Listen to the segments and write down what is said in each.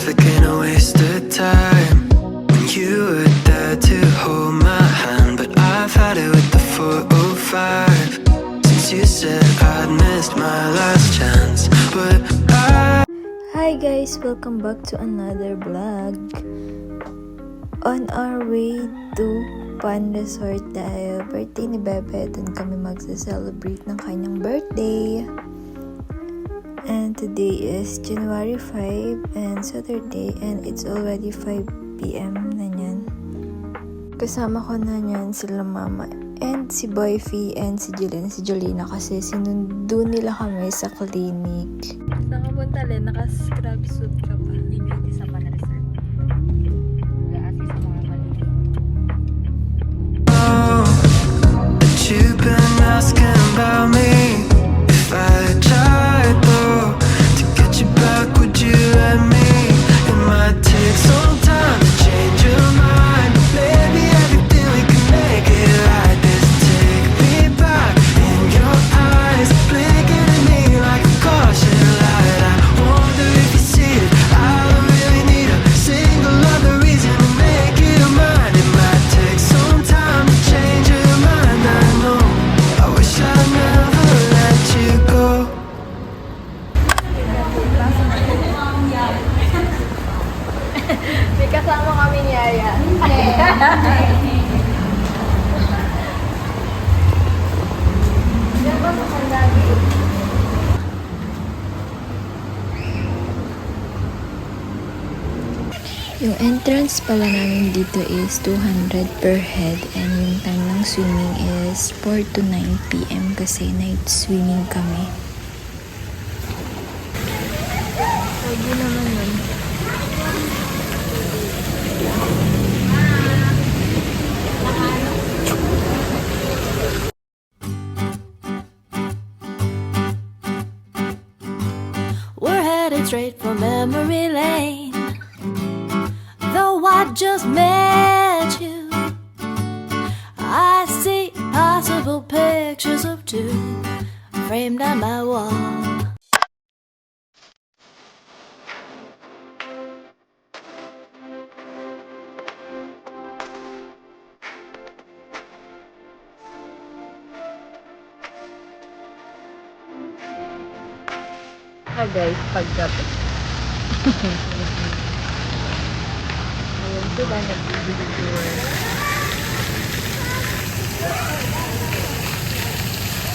like in a waste of time. When you were there to hold my hand, but I've had it with the 405 since you said I'd missed my last chance. But Hi guys! Welcome back to another vlog. On our way to Pan Resort dahil birthday ni Bebe, dun kami magsa-celebrate ng kanyang birthday. And today is January 5 and Saturday, and it's already 5 p.m. na niyan. Kasama ko na niyan sila mama and si Boyfie and si Julina. Si Julina kasi sinundo nila kami sa clinic. Saan ka punta, Len? Naka-scrub suit ka pa. Hindi sa Pan Resort. Gaasi sa mga maliliit. but you've been asking about me. If I tried though to get you back, would you let me? It might take some time to change your mind, but maybe everything we can make it right. This take me back in your eyes, blinking at me like a caution light. I wonder if you see it. I don't really need a single other reason to make it mine. It might take some time to change your mind. I know. I wish I never let you go. May kasama kami ni Aya. Yung entrance pala namin dito is 200 per head, and yung time ng swimming is 4 to 9 p.m. kasi night swimming kami. Pwede naman yun. We're headed straight for memory lane. Though I just met you, I see possible pictures of two framed on my wall. Guys, paggabi. Ayun sila, nag-video.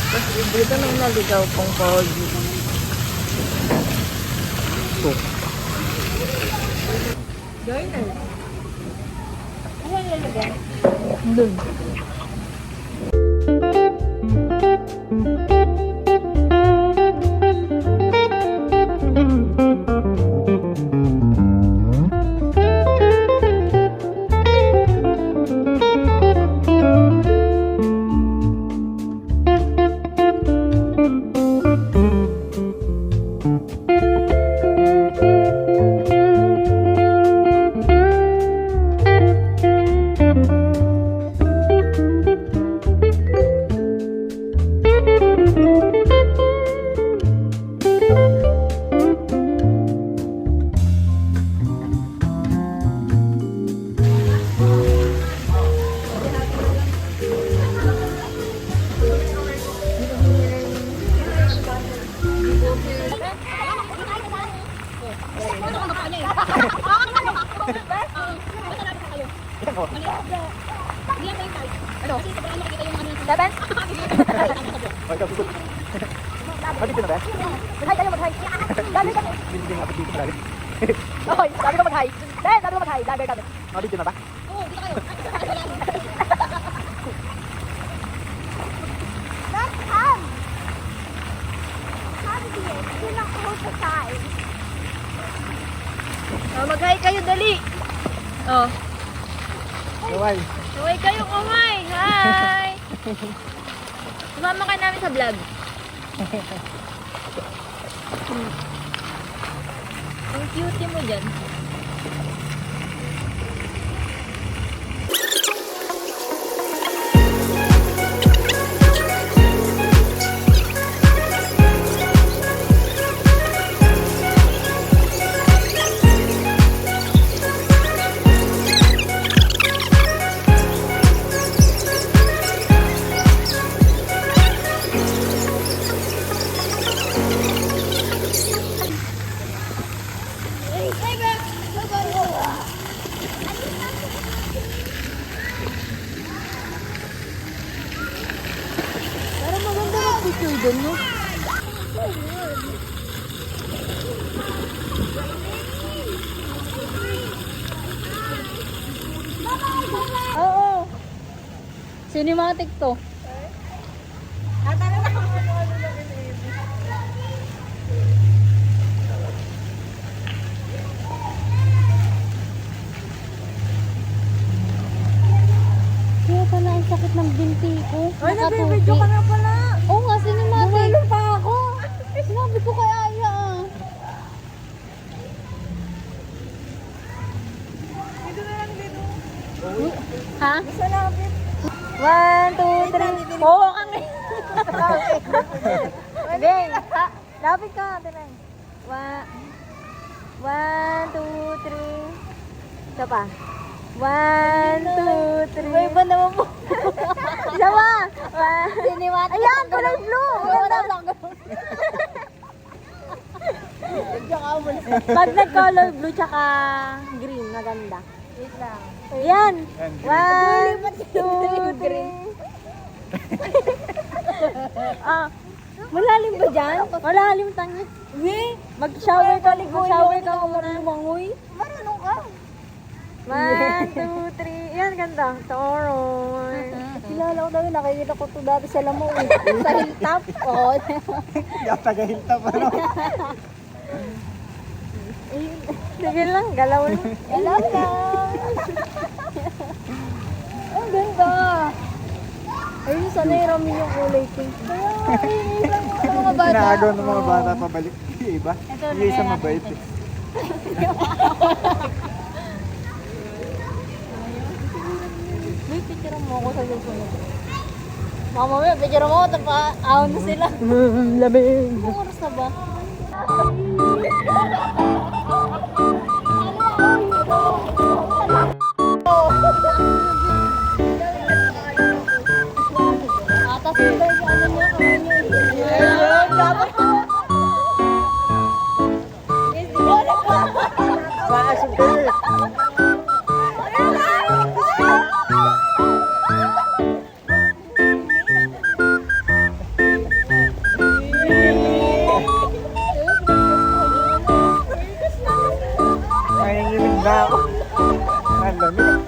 Tapos dito may naligaw pong pogi. Joiner. Ayan nalagay. Doon. Mag-hi kayo, dali! Oh. Kaway. Kaway kayo, kaway! Hi! Sumama ka namin sa vlog. Ang cute mo dyan. doon, no? Oo. Cinematic to. Kaya pala ang sakit ng binti ko. Ay, nabibidyo ka na pala. Oo nga, cinematic. Bumalong pa ako. Sinabi ko kay Aya ah. Ha? Sa lapit. 1, 2, 3. Oo, kami. Ding, lapit ka. Tinay. 1, 2, 3. Isa pa. 1, 2, 3. Iba naman po. Isa pa. Cinematic. Ayan, color blue. Pag nag-color blue tsaka green, maganda. Wait lang. Ayan. 1, 2, 3. Malalim ba dyan? Malalim tanga. Mag-shower ka muna. Lumangoy. Marunong ka. 1, 2, 3. Yan, ganda. Toroy. Kilala ko daw, nakikita ko to dati sa Lamo. Sa hilltop. Oo. Taga-hilta pa no? Sige lang, galaw lang. Galaw lang. Ang ganda. Ayun, sana iramin yung kulay pink. Kaya, ayun lang yung mga bata. Inaagaw ng mga bata pabalik. Yung iba. Yung isa mabait eh. May picture mo ako sa susunod. Mama, may picture mo ako, tapa-aon na sila. Lamig. Anong oras na ba? Atas sila yung ano niya, kamay niya. Ayun, dapat ko. Maasok kayo eh. Nanginginig na ako. Ang lamig.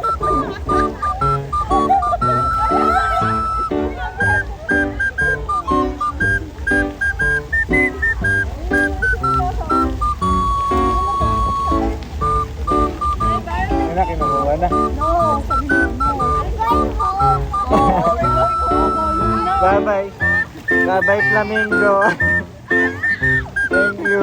Wala, kinukuha na. No, sabi mo no. Bye-bye. Bye-bye, Flamingo. Thank you.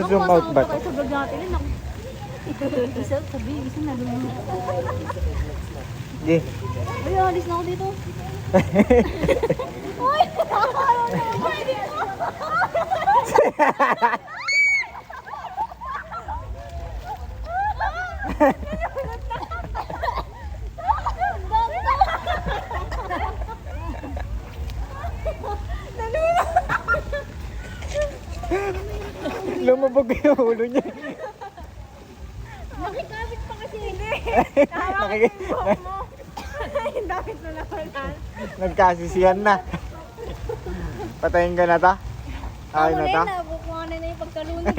Zoom out ba ito? Sa vlog natin, isa, sabi, isa na doon. Di. Ay, alis na ako dito. Lumabog yung ulo niya. Nakikabit pa kasi. Hindi. Yung damit mo naman. Nagkasisihan na. Patayin ka na ta? Ay na ta? Nakukuhanan na yung pagkalunod.